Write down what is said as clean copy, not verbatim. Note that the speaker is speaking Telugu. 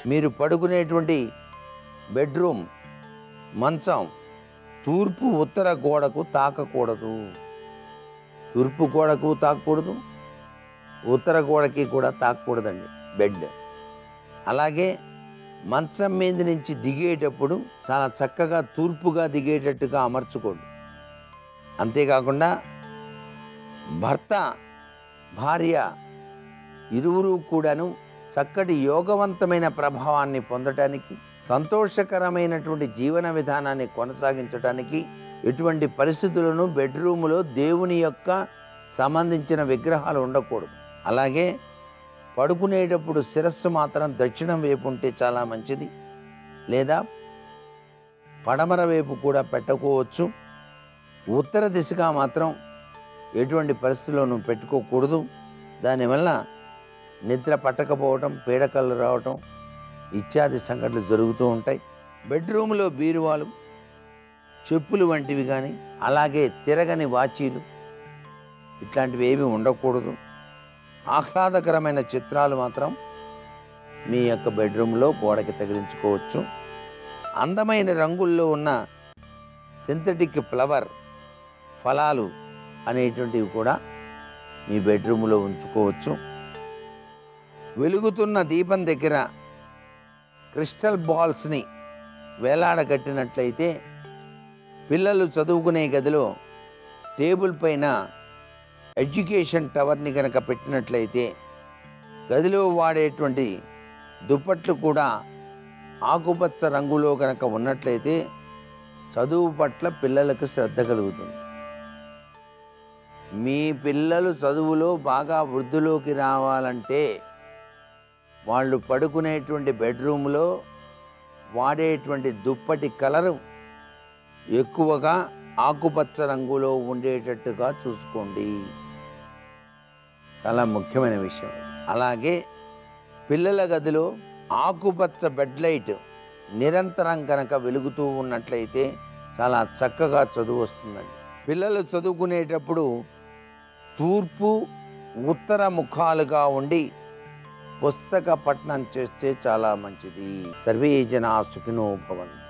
మీరు పడుకునేటువంటి బెడ్రూమ్ మంచం తూర్పు ఉత్తర గోడకు తాకకూడదు. తూర్పు గోడకు తాకకూడదు, ఉత్తర గోడకి కూడా తాకకూడదండి బెడ్. అలాగే మంచం మీద నుంచి దిగేటప్పుడు చాలా చక్కగా తూర్పుగా దిగేటట్టుగా అమర్చుకోండి. అంతేకాకుండా భర్త భార్య ఇరువురు కూడాను చక్కటి యోగవంతమైన ప్రభావాన్ని పొందటానికి, సంతోషకరమైనటువంటి జీవన విధానాన్ని కొనసాగించడానికి ఎటువంటి పరిస్థితులను బెడ్రూములో దేవుని యొక్క సంబంధించిన విగ్రహాలు ఉండకూడదు. అలాగే పడుకునేటప్పుడు శిరస్సు మాత్రం దక్షిణం వైపు ఉంటే చాలా మంచిది, లేదా పడమర వైపు కూడా పెట్టకోవచ్చు. ఉత్తర దిశగా మాత్రం ఎటువంటి పరిస్థితుల్లోనూ పెట్టుకోకూడదు. దానివల్ల నిద్ర పట్టకపోవటం, పీడకలు రావటం ఇత్యాది సంఘటనలు జరుగుతూ ఉంటాయి. బెడ్రూమ్లో బీరువాలు, చెప్పులు వంటివి కానీ, అలాగే తిరగని వాచీలు ఇట్లాంటివి ఏమీ ఉండకూడదు. ఆహ్లాదకరమైన చిత్రాలు మాత్రం మీ యొక్క బెడ్రూమ్లో గోడకి తగిలించుకోవచ్చు. అందమైన రంగుల్లో ఉన్న సింథటిక్ ఫ్లవర్ ఫలాలు అనేటువంటివి కూడా మీ బెడ్రూమ్లో ఉంచుకోవచ్చు. వెలుగుతున్న దీపం దగ్గర క్రిస్టల్ బాల్స్ని వేలాడగట్టినట్లయితే, పిల్లలు చదువుకునే గదిలో టేబుల్ పైన ఎడ్యుకేషన్ టవర్ని కనుక పెట్టినట్లయితే, గదిలో వాడేటువంటి దుప్పట్లు కూడా ఆకుపచ్చ రంగులో కనుక ఉన్నట్లయితే చదువు పట్ల పిల్లలకు శ్రద్ధ కలుగుతుంది. మీ పిల్లలు చదువులో బాగా వృద్ధిలోకి రావాలంటే వాళ్ళు పడుకునేటువంటి బెడ్రూమ్లో వాడేటువంటి దుప్పటి కలరు ఎక్కువగా ఆకుపచ్చ రంగులో ఉండేటట్టుగా చూసుకోండి. చాలా ముఖ్యమైన విషయం. అలాగే పిల్లల గదిలో ఆకుపచ్చ బెడ్ లైట్ నిరంతరం కనుక వెలుగుతూ ఉన్నట్లయితే చాలా చక్కగా చదువు వస్తుందండి. పిల్లలు చదువుకునేటప్పుడు తూర్పు ఉత్తర ముఖాలుగా ఉండి పుస్తక పఠనం చేస్తే చాలా మంచిది. సర్వే జనా సుఖినో భవంతు.